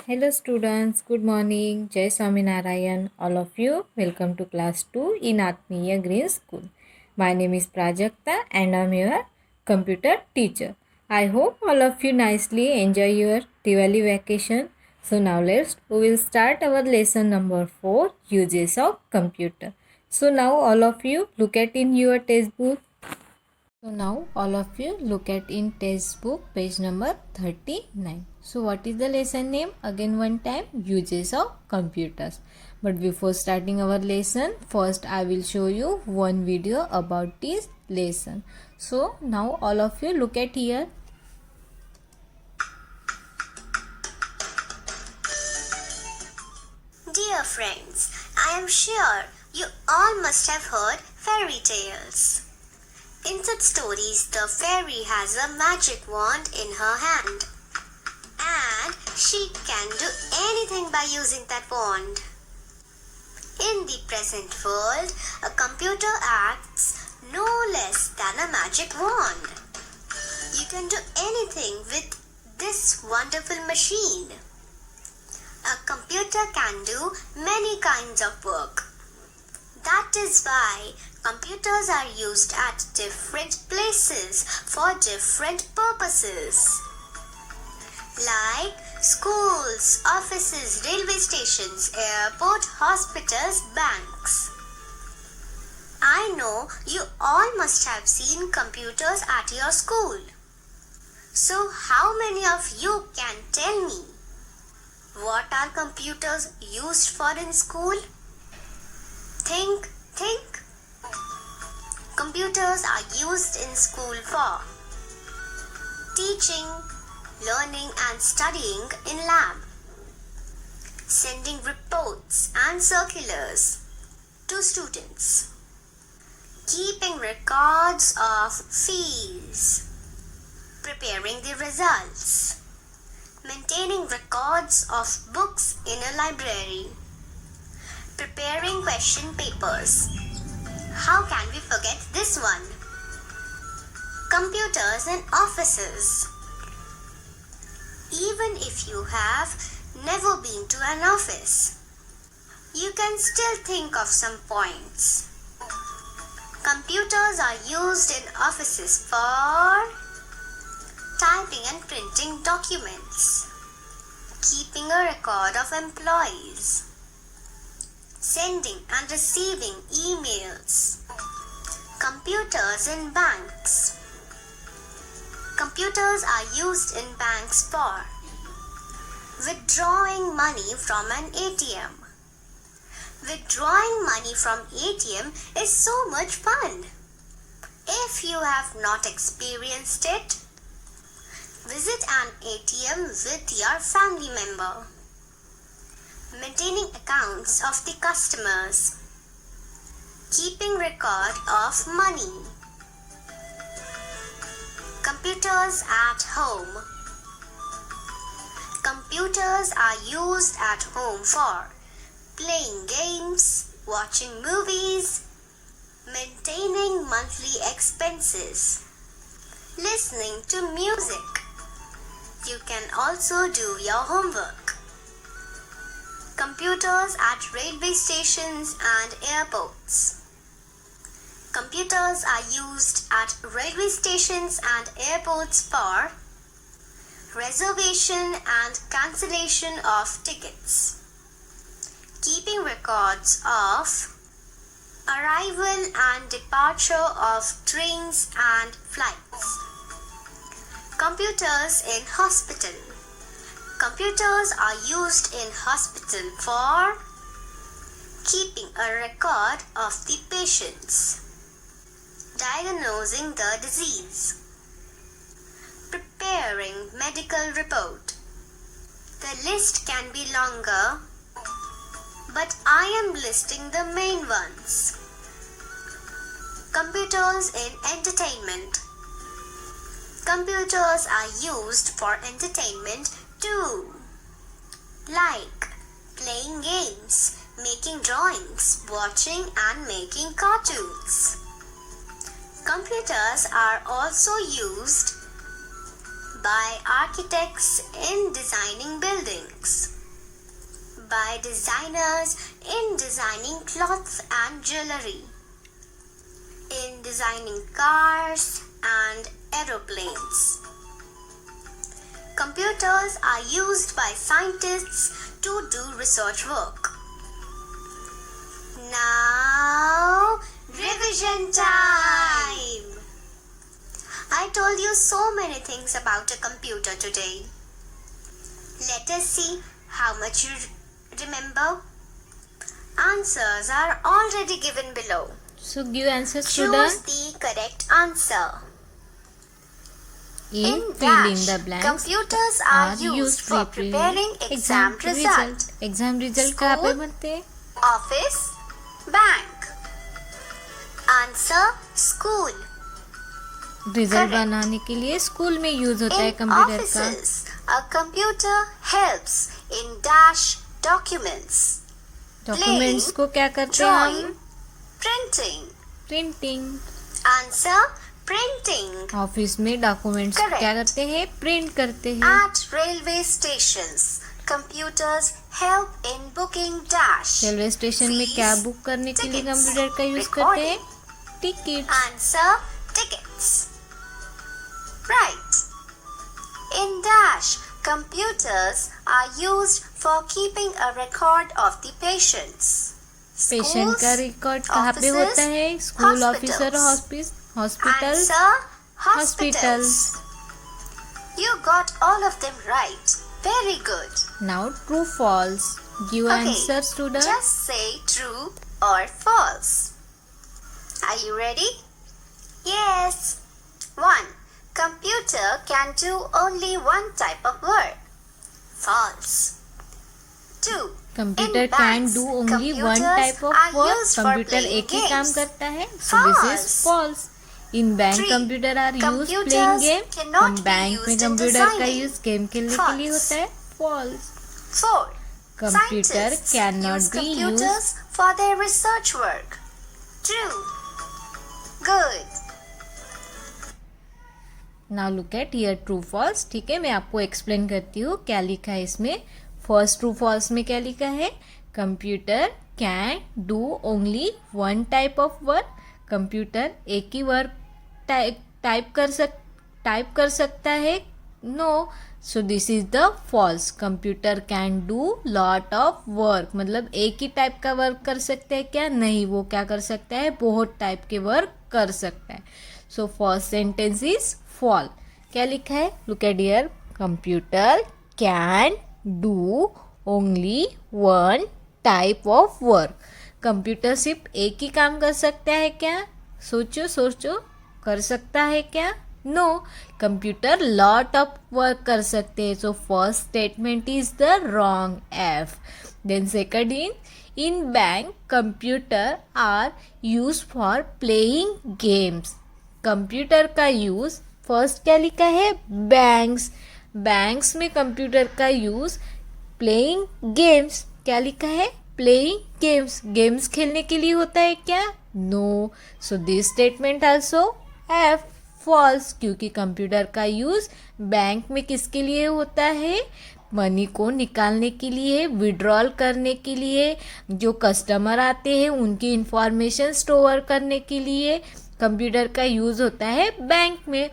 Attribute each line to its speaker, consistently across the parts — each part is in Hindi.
Speaker 1: Hello students, good morning. Jai Swaminarayan. All of you, welcome to class 2 in Atmiya Green School. My name is Prajakta and I'm your computer teacher. I hope all of you nicely enjoy your Diwali vacation. So now we will start our lesson number 4, uses of computer. So now all of you look at in your textbook. So now all of you look at in textbook page number 39. So what is the lesson name? Again one time, uses of computers. But before starting our lesson, first I will show you one video about this lesson. So now all of you look at here.
Speaker 2: Dear friends, I am sure you all must have heard fairy tales. In such stories, the fairy has a magic wand in her hand, and she can do anything by using that wand. In the present world, a computer acts no less than a magic wand. You can do anything with this wonderful machine. A computer can do many kinds of work. That is why computers are used at different places for different purposes. Like schools, offices, railway stations, airport, hospitals, banks. I know you all must have seen computers at your school. So how many of you can tell me? What are computers used for in school? Think. Computers are used in school for teaching, learning and studying in lab, sending reports and circulars to students, keeping records of fees, preparing the results, maintaining records of books in a library, preparing question papers. How can we forget this one? Computers in offices. Even if you have never been to an office, you can still think of some points. Computers are used in offices for typing and printing documents, keeping a record of employees, sending and receiving emails. Computers in banks. Computers are used in banks for withdrawing money from an ATM. Withdrawing money from ATM is so much fun. If you have not experienced it, visit an ATM with your family member. Maintaining accounts of the customers. Keeping record of money. Computers at home. Computers are used at home for playing games, watching movies, maintaining monthly expenses, listening to music. You can also do your homework. Computers at railway stations and airports. Computers are used at railway stations and airports for reservation and cancellation of tickets, keeping records of arrival and departure of trains and flights. Computers in hospital. Computers are used in hospital for keeping a record of the patients, diagnosing the disease, preparing medical report. The list can be longer, but I am listing the main ones. Computers in entertainment. Computers are used for entertainment too, like playing games, making drawings, watching and making cartoons. Computers are also used by architects in designing buildings. by designers in designing clothes and jewelry, in designing cars and aeroplanes. Computers are used by scientists to do research work. Now, revision time! I told you so many things about a computer today. Let us see how much you remember. Answers are already given below.
Speaker 1: So give answer,
Speaker 2: Choose
Speaker 1: student.
Speaker 2: the correct answer.
Speaker 1: In filling
Speaker 2: dash,
Speaker 1: the blanks
Speaker 2: computers are used for preparing exam result.
Speaker 1: Exam result कहाँ पे
Speaker 2: School,
Speaker 1: बनते हैं?
Speaker 2: Office, bank. Answer, school.
Speaker 1: Result
Speaker 2: correct.
Speaker 1: बनाने के लिए स्कूल में यूज होता है
Speaker 2: In
Speaker 1: कंप्यूटर का.
Speaker 2: offices, a computer helps in dash documents.
Speaker 1: Documents को क्या करते हैं
Speaker 2: Drawing,
Speaker 1: हम?
Speaker 2: printing.
Speaker 1: Printing.
Speaker 2: Answer, printing.
Speaker 1: Office में डॉक्यूमेंट्स
Speaker 2: Correct.
Speaker 1: क्या करते हैं? प्रिंट करते हैं.
Speaker 2: At railway stations, computers help in booking dash.
Speaker 1: Railway station में
Speaker 2: Fees,
Speaker 1: क्या बुक करने के लिए
Speaker 2: tickets,
Speaker 1: कंप्यूटर का यूज करते हैं? Ticket.
Speaker 2: Answer, tickets. Right. In dash, computers are used for keeping a record of the patients.
Speaker 1: Patient का
Speaker 2: Schools,
Speaker 1: रिकॉर्ड कहाँ पे
Speaker 2: offices,
Speaker 1: होता है? School, officer,
Speaker 2: hospitals.
Speaker 1: Hospital.
Speaker 2: Answer,
Speaker 1: Hospitals.
Speaker 2: hospitals. You got all of them right. Very good.
Speaker 1: Now true false. Give
Speaker 2: Okay,
Speaker 1: answer student.
Speaker 2: just say true or false. Are you ready? Yes. 1. Computer can do only one type of work. False. 2.
Speaker 1: Computer
Speaker 2: In
Speaker 1: can
Speaker 2: banks,
Speaker 1: do only one
Speaker 2: computers
Speaker 1: type of
Speaker 2: are
Speaker 1: work.
Speaker 2: used for
Speaker 1: computer
Speaker 2: playing
Speaker 1: एक ही काम
Speaker 2: games.
Speaker 1: करता है. So this is
Speaker 2: False.
Speaker 1: False. In bank
Speaker 2: 3.
Speaker 1: Computer are use
Speaker 2: Computers
Speaker 1: playing game.
Speaker 2: cannot
Speaker 1: हम
Speaker 2: be
Speaker 1: बैंक में
Speaker 2: used in
Speaker 1: कंप्यूटर का
Speaker 2: designing.
Speaker 1: यूज गेम खेलने के लिए
Speaker 2: False.
Speaker 1: होता है. False.
Speaker 2: 4.
Speaker 1: Computer
Speaker 2: Scientists
Speaker 1: cannot
Speaker 2: use
Speaker 1: be
Speaker 2: computers for their research work. True. Good.
Speaker 1: Now look at here true false. ठीक है, मैं आपको एक्सप्लेन करती हूँ क्या लिखा है इसमें. फर्स्ट ट्रू फॉल्स में क्या लिखा है? Computer can do only one type of work. Computer एक ही वर्क टाइप कर सकता है. No. So this is the false. Computer can do lot of work. मतलब एक ही टाइप का वर्क कर सकते हैं क्या? नहीं, वो क्या कर सकता है? बहुत टाइप के वर्क कर सकता है. So first sentence is fall. क्या लिखा है? Look at here. Computer can do only one type of work. Computer सिर्फ एक ही काम कर सकता है क्या? सोचो कर सकता है क्या? No. Computer lot of work कर सकते हैं. So first statement is the wrong F. Then second in bank computer are use for playing games. Computer का यूज फर्स्ट क्या लिखा है? बैंक्स में कंप्यूटर का यूज प्लेइंग गेम्स. क्या लिखा है? प्लेइंग गेम्स खेलने के लिए होता है क्या? No. So this statement also F. False. क्योंकि कंप्यूटर का यूज बैंक में किसके लिए होता है? मनी को निकालने के लिए, विड्रॉल करने के लिए, जो कस्टमर आते हैं उनकी इंफॉर्मेशन स्टोर करने के लिए कंप्यूटर का यूज होता है बैंक में.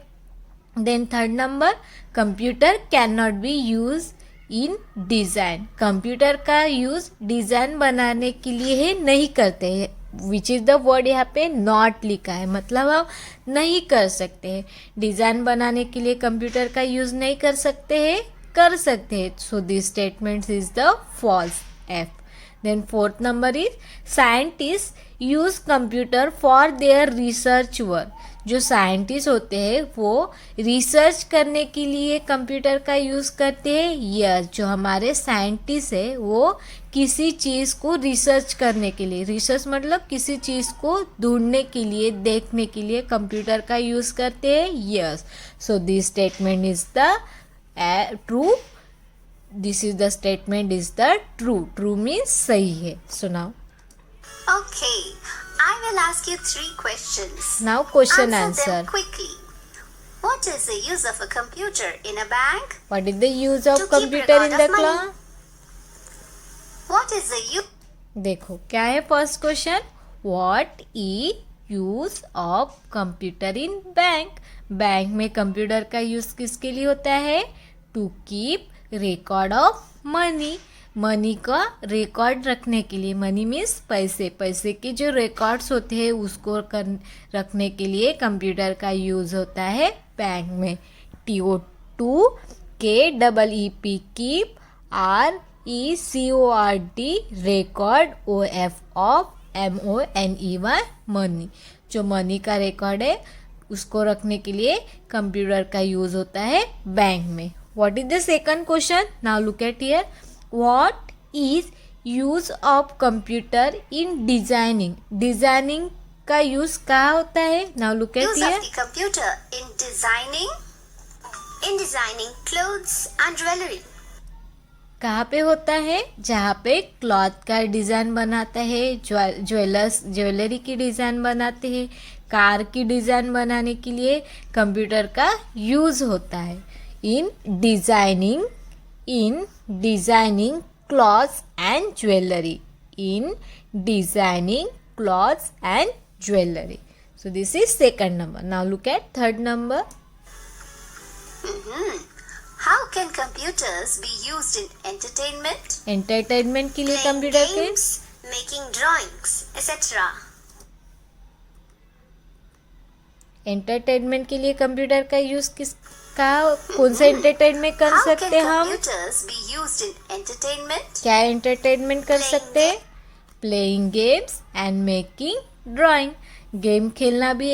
Speaker 1: Then third number, computer can not be use in design. Computer का यूज डिज़ाइन बनाने के लिए है, नहीं करते हैं. विच इज़ द वर्ड यहाँ पे नॉट लिखा है, मतलब हम नहीं कर सकते हैं. डिज़ाइन बनाने के लिए कंप्यूटर का यूज नहीं कर सकते हैं, कर सकते हैं. So this statement is the false F. Then fourth number is scientist use computer for their research work. जो साइंटिस्ट होते हैं वो रिसर्च करने के लिए कंप्यूटर का यूज़ करते हैं. यस, जो हमारे साइंटिस्ट है वो किसी चीज़ को रिसर्च करने के लिए, रिसर्च मतलब किसी चीज़ को ढूंढने के लिए, देखने के लिए कंप्यूटर का यूज़ करते हैं. Yes. So this statement is the true. This is the statement is the true. True means सही है. So now
Speaker 2: Okay, I will ask you 3 questions.
Speaker 1: Now question
Speaker 2: Answer them
Speaker 1: answer.
Speaker 2: quickly. What is the use of a computer in a bank?
Speaker 1: What is the use of
Speaker 2: To keep
Speaker 1: computer
Speaker 2: record
Speaker 1: in the
Speaker 2: of money.
Speaker 1: class?
Speaker 2: What is the use?
Speaker 1: देखो क्या है first question, what is use of computer in bank. Bank में कंप्यूटर का यूज किसके लिए होता है, to keep record of money. Money का रिकॉर्ड रखने के लिए, मनी मीन्स पैसे, पैसे के जो रिकॉर्ड्स होते हैं उसको रखने के लिए कंप्यूटर का यूज होता है बैंक में। TO2 KEEP keep RECORD record OF of MONEY money. जो मनी का रिकॉर्ड है उसको रखने के लिए कंप्यूटर का यूज होता है बैंक में। What is the second question, now look at here, what is use of computer in designing. Designing का यूज कहाँ होता है, now look eight
Speaker 2: Use
Speaker 1: here.
Speaker 2: of the computer in designing clothes and jewelry.
Speaker 1: कहाँ पे होता है, जहाँ पे क्लॉथ का डिज़ाइन बनाता है, ज्वेलरी की डिज़ाइन बनाते हैं, कार की डिज़ाइन बनाने के लिए कंप्यूटर का यूज़ होता है। इन designing clothes and jewellery, in designing clothes and jewellery. So this is second number. Now look eight third number.
Speaker 2: How can computers be used in entertainment?
Speaker 1: Entertainment के लिए
Speaker 2: Playing
Speaker 1: कंप्यूटर के
Speaker 2: games, making drawings, etc.
Speaker 1: Entertainment के लिए कंप्यूटर का यूज किसका, कौन सा एंटरटेनमेंट कर
Speaker 2: How can
Speaker 1: सकते हैं हम,
Speaker 2: computers be used in entertainment?
Speaker 1: क्या एंटरटेनमेंट कर
Speaker 2: Playing
Speaker 1: सकते हैं, playing games and making drawing. Game खेलना भी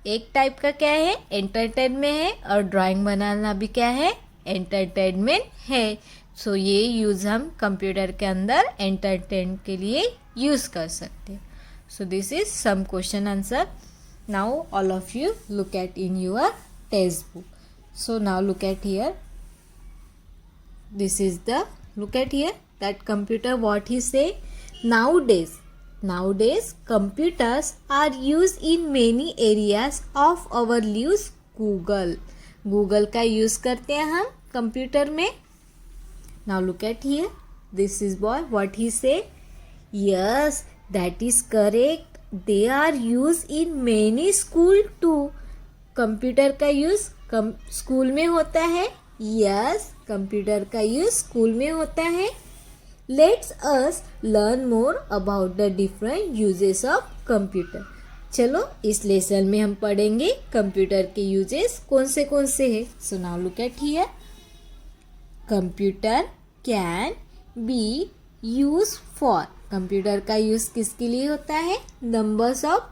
Speaker 1: एक टाइप का क्या है, एंटरटेनमेंट है, और ड्राइंग बनाना भी क्या है, एंटरटेनमेंट है। सो ये यूज़ हम कंप्यूटर के अंदर एंटरटेन के लिए यूज़ कर सकते हैं। So this is some question answer. Now all of you look at in your textbook. So now look at here, this is the, look at here, that computer what he say, nowadays computers are used in many areas of our lives. Google का यूज करते हैं हम कंप्यूटर में। Now look at here, this is boy what he say, yes that is correct, they are use in many school too. Computer का यूज स्कूल में होता है, यस कंप्यूटर का यूज स्कूल में होता है। Let's us learn more about the different uses of computer. चलो इस लेसन में हम पढ़ेंगे कंप्यूटर के यूजेस कौन से हैं। So now look at here, computer can be use for, computer का यूज किसके लिए होता है, numbers of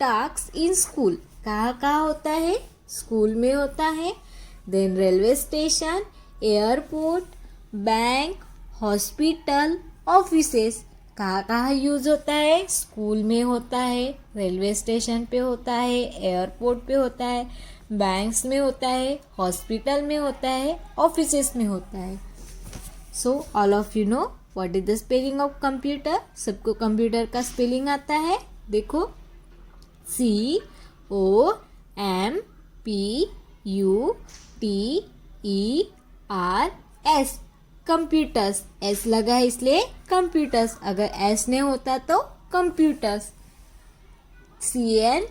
Speaker 1: task in school, कहाँ होता है, स्कूल में होता है। Then railway station, airport, bank, hospital, offices, कहाँ यूज होता है, स्कूल में होता है, रेलवे स्टेशन पे होता है, एयरपोर्ट पे होता है, बैंक्स में होता है, हॉस्पिटल में होता है, ऑफिसेस में होता है। So all of you know what is the spelling of computer. सबको कंप्यूटर का स्पेलिंग आता है, देखो, COMPUTERS, कंप्यूटर्स। एस लगा है इसलिए कंप्यूटर्स, अगर एस नहीं होता तो computers. CN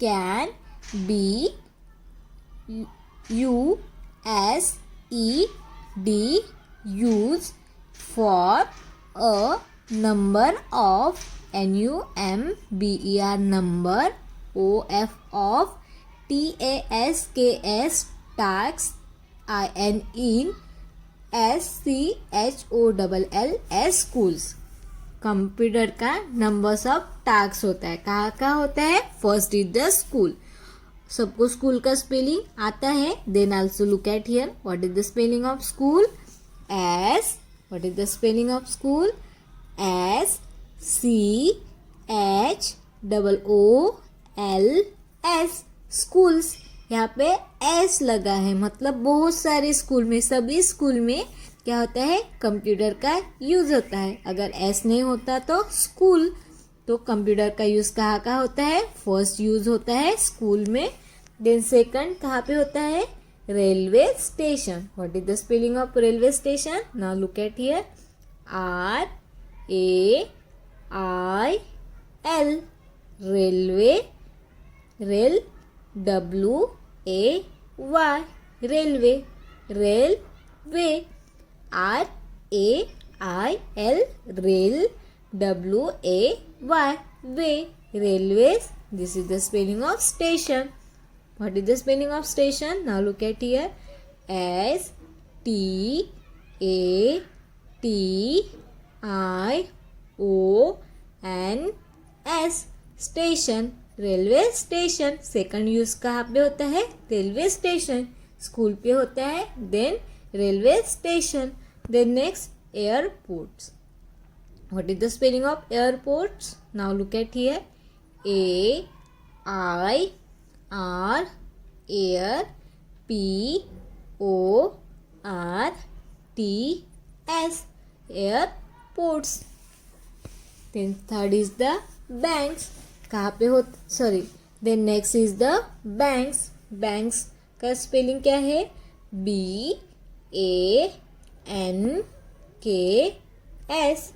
Speaker 1: can be USED use for a number of, NUMBER number, OF of, TASKS task, IN in, SCHOLL schools. Computer का नंबर्स ऑफ टास्क होता है, कहाँ होता है, फर्स्ट इज द स्कूल। सबको स्कूल का स्पेलिंग आता है। Then also look at here, what is the spelling of school, S, what is the spelling of school, SCHOOLS, schools. यहाँ पे एस लगा है, मतलब बहुत सारे स्कूल में, सभी स्कूल में क्या होता है, कंप्यूटर का यूज होता है। अगर एस नहीं होता तो स्कूल, तो कंप्यूटर का यूज कहाँ होता है, फर्स्ट यूज होता है स्कूल में। देन सेकंड कहाँ पे होता है, railway station. What is the spelling of railway station, now look at here, AIL railway, rail WAY railway, railway RAIL rail WAY way railways. This is the spelling of station. What is the spelling of station? Now look at here. STATIONS station, railway station. Second use कहाँ पे होता है? Railway station. स्कूल पे होता है. Then railway station. Then next airports. What is the spelling of airports? Now look at here. AIR air PORTS airports. Then third is the banks. कहाँ पे हो? Sorry. Then next is the banks. Banks का spelling क्या है? BANKS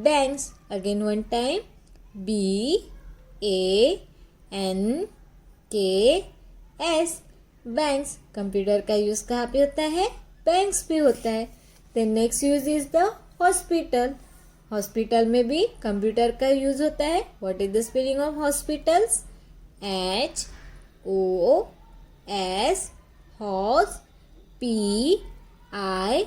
Speaker 1: banks. Again one time. BANKS banks. Computer का यूज कहाँ पे होता है? बैंक्स पे होता है. Then next use is the hospital. Hospital में भी कंप्यूटर का यूज होता है. What is the spelling of hospitals? HOS हॉस PIPTALS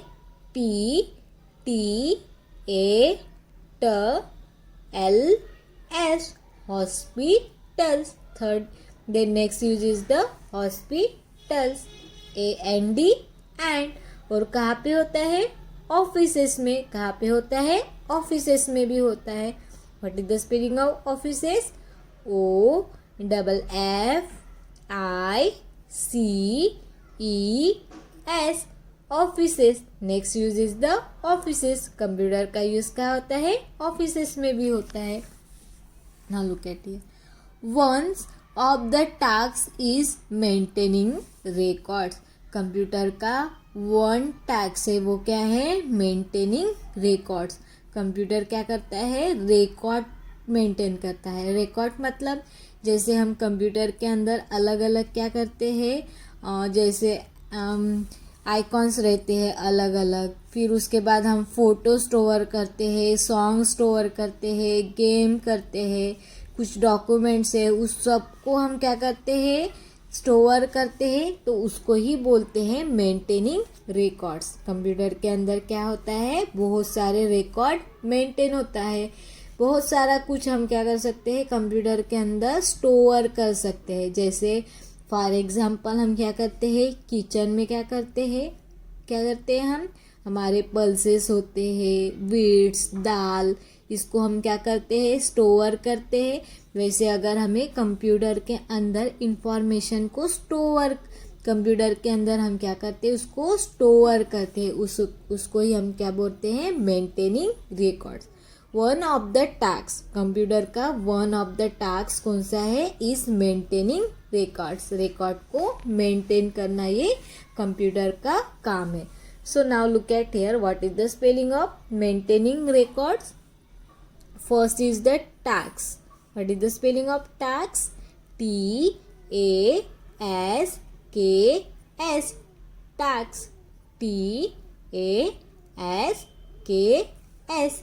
Speaker 1: hospitals. Third, then next use is the hospitals. AND and. और कहाँ पे होता है? ऑफिसेस में. कहाँ पे होता है? ऑफिसेस में भी होता है. What is the spelling of offices? OFFICES offices. Next use is the offices. Computer का यूज क्या होता है? ऑफिसेस में भी होता है. Now look at here. Once of the task is maintaining records. Computer का वन टास्क है वो क्या है? Maintaining records. कंप्यूटर क्या करता है? रिकॉर्ड मेंटेन करता है. रिकॉर्ड मतलब जैसे हम कंप्यूटर के अंदर अलग अलग क्या करते हैं, जैसे आइकॉन्स रहते हैं अलग अलग. फिर उसके बाद हम फ़ोटो स्टोर करते हैं, सॉन्ग स्टोर करते हैं, गेम करते हैं, कुछ डॉक्यूमेंट्स है, उस सब को हम क्या करते हैं? स्टोर करते हैं. तो उसको ही बोलते हैं मेंटेनिंग रिकॉर्ड्स. कंप्यूटर के अंदर क्या होता है? बहुत सारे रिकॉर्ड मेंटेन होता है. बहुत सारा कुछ हम क्या कर सकते हैं? कंप्यूटर के अंदर स्टोर कर सकते हैं. जैसे फॉर एग्जाम्पल हम क्या करते हैं? किचन में क्या करते हैं? हम हमारे पल्सेस होते हैं, बीट्स, दाल, इसको हम क्या करते हैं? स्टोर करते हैं. वैसे अगर हमें कंप्यूटर के अंदर इंफॉर्मेशन को कंप्यूटर के अंदर हम क्या करते हैं? उसको स्टोर करते हैं. उसको ही हम क्या बोलते हैं? Maintaining records. One of the task. Computer का वन ऑफ द टास्क कौन सा है? Is maintaining records. रिकॉर्ड को मेंटेन करना ये कंप्यूटर का काम है. सो now look at here. What is the spelling of maintaining records? First is the task. What is the spelling of task? TASKS task. TASKS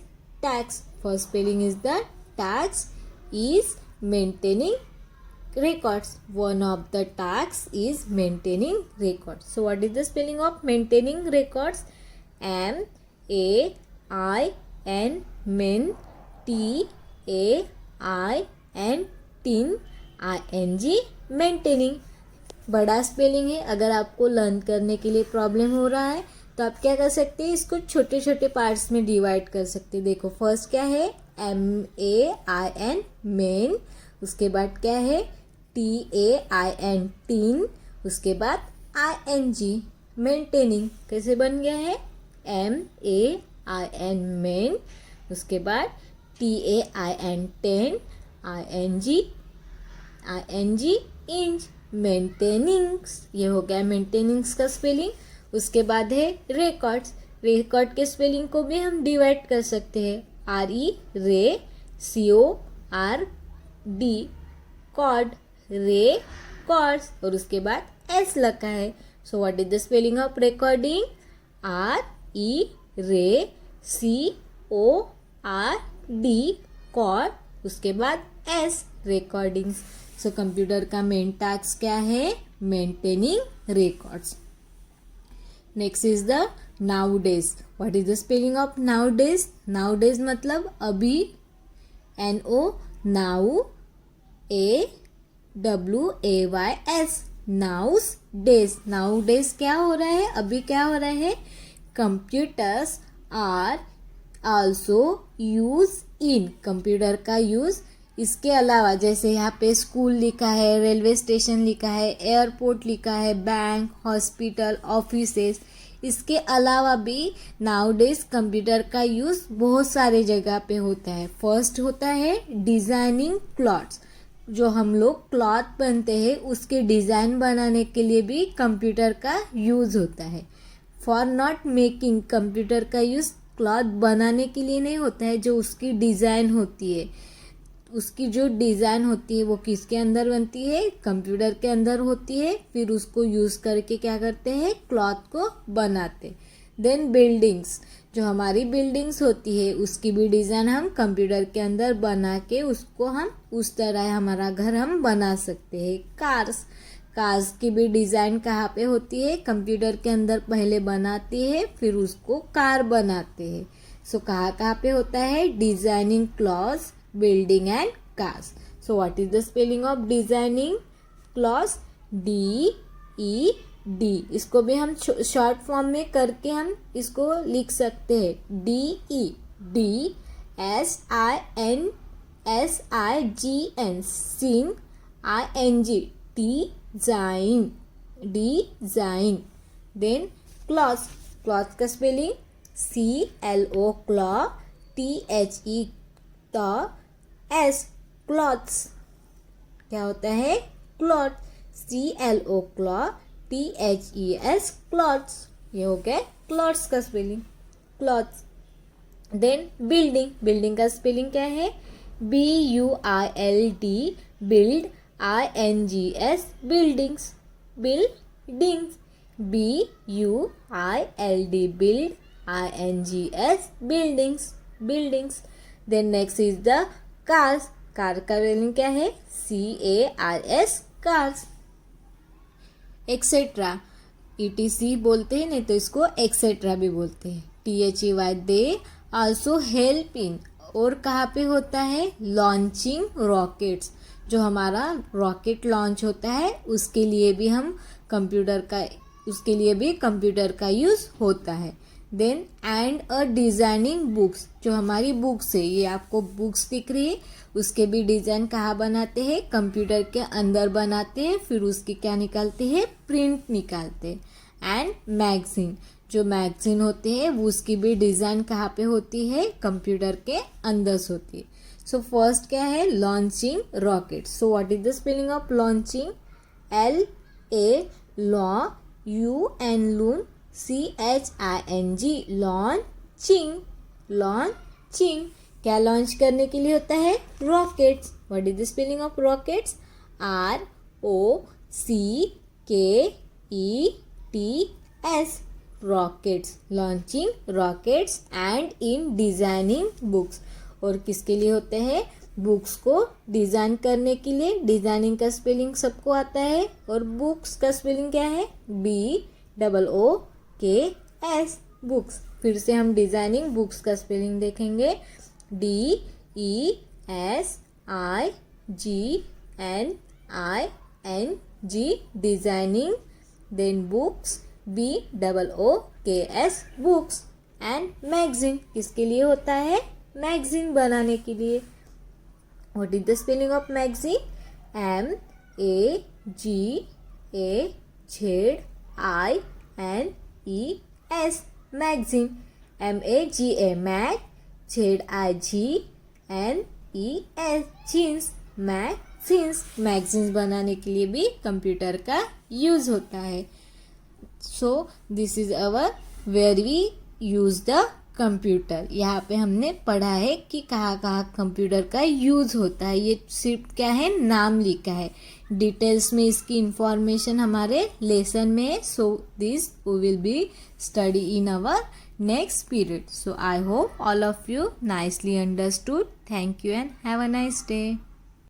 Speaker 1: task. First spelling is the task is maintaining records. One of the tasks is maintaining records. So what is the spelling of maintaining records? MAIN main TAIN maintaining. बड़ा स्पेलिंग है. अगर आपको लर्न करने के लिए प्रॉब्लम हो रहा है तो आप क्या कर सकते हैं? इसको छोटे छोटे पार्ट्स में डिवाइड कर सकते हैं. देखो फर्स्ट क्या है? MAIN main. उसके बाद क्या है? TAIN tain. उसके बाद ING मेंटेनिंग. कैसे बन गया है? MAIN main. उसके बाद TAIN टेन. ING इंच. मेंटेनिंग्स. ये हो गया मेंटेनिंग्स का स्पेलिंग. उसके बाद है रिकॉर्ड्स. रिकॉर्ड के स्पेलिंग को भी हम डिवाइड कर सकते हैं. RE रे, CORD कॉर्ड, रे कॉर्ड्स, और उसके बाद S लगा है. So what is the spelling of recording? RE re, CORD cord, उसके बाद S रिकॉर्डिंग्स. सो कंप्यूटर का मेन टास्क क्या है? Maintaining records. Next is the nowadays. What is the spelling of nowadays? Nowadays मतलब अभी, NO, now, AWAYS, nows days. Nowadays क्या हो रहा है? अभी क्या हो रहा है? Computers are also use in. Computer का यूज इसके अलावा, जैसे यहाँ पे स्कूल लिखा है, रेलवे स्टेशन लिखा है, एयरपोर्ट लिखा है, बैंक, हॉस्पिटल, ऑफिसेस, इसके अलावा भी नाउडेज कंप्यूटर का यूज़ बहुत सारे जगह पे होता है. फर्स्ट होता है डिज़ाइनिंग क्लॉथ्स. जो हम लोग क्लॉथ बनते हैं उसके डिज़ाइन बनाने के लिए भी कंप्यूटर का यूज़ होता है. फॉर नॉट मेकिंग, कंप्यूटर का यूज़ क्लॉथ बनाने के लिए नहीं होता है. जो उसकी डिज़ाइन होती है, उसकी जो डिज़ाइन होती है वो किसके अंदर बनती है? कंप्यूटर के अंदर होती है. फिर उसको यूज़ करके क्या करते हैं? क्लॉथ को बनाते. देन बिल्डिंग्स, जो हमारी बिल्डिंग्स होती है उसकी भी डिज़ाइन हम कंप्यूटर के अंदर बना के उसको हम उस तरह हमारा घर हम बना सकते हैं. कार्स, कार्स की भी डिज़ाइन कहाँ पे होती है? कंप्यूटर के अंदर पहले बनाती है, फिर उसको कार बनाते हैं. सो कहाँ पे होता है? Designing clothes, building and cars. So what is the spelling of designing clause? DED. इसको भी हम शॉर्ट फॉर्म में करके हम इसको लिख सकते हैं. DEDSINSIGN, sing, ING, design, design. Then clause, clause का स्पेलिंग CLO, claw, THE, तो S, क्लॉथ्स. क्या होता है? Cloth. CLO, claw, THES, clothes. ये हो गया क्लॉथ्स का spelling, clothes. Then building, building का स्पेलिंग क्या है? BUILD, build, INGS, buildings, buildings. BUILD, build, INGS, buildings, buildings. Then next is the cars. Car का स्पेलिंग क्या है? CARS, cars. एक्सेट्रा, ETC बोलते हैं, नहीं तो इसको एक्सेट्रा भी बोलते हैं. THEY, they also help in. और कहाँ पे होता है? Launching rockets. जो हमारा रॉकेट लॉन्च होता है उसके लिए भी हम उसके लिए भी कंप्यूटर का यूज़ होता है. Then and a designing books, जो हमारी बुक्स है, ये आपको बुक्स दिख रही है, उसके भी डिज़ाइन कहाँ बनाते हैं? कंप्यूटर के अंदर बनाते हैं. फिर उसकी क्या निकालते हैं? प्रिंट निकालते हैं. एंड मैगजीन, जो मैगजीन होते हैं वो उसकी भी डिज़ाइन कहाँ पे होती है? कंप्यूटर के अंदर होती है. सो फर्स्ट क्या है? Launching rocket. So what is the spelling of launching? LA, law, UN, loon, CHING, launching, launching. क्या लॉन्च करने के लिए होता है? Rockets. What is the spelling of rockets? ROCKETS, rockets. Launching rockets. And in designing books, और किसके लिए होते हैं? बुक्स को डिज़ाइन करने के लिए. डिज़ाइनिंग का स्पेलिंग सबको आता है, और बुक्स का स्पेलिंग क्या है? BOOKS, books. फिर से हम डिज़ाइनिंग बुक्स का स्पेलिंग देखेंगे. DESIGNING, designing. Then books, BOOKS, books. And magazine किसके लिए होता है? मैगजीन बनाने के लिए. What is the spelling of magazine? MAGAZINES, magazine. MAGA, mag, ZIGNES, jeans, magazines. Magazines बनाने के लिए भी कंप्यूटर का यूज़ होता है. So this is our where we use the computer. यहाँ पे हमने पढ़ा है कि कहाँ कहाँ कंप्यूटर का यूज़ होता है। ये सिर्फ क्या है, नाम लिखा है, डिटेल्स में इसकी इंफॉर्मेशन हमारे लेसन में है। So this we will be study in our next period. So I hope all of you nicely understood. Thank you and have a nice day.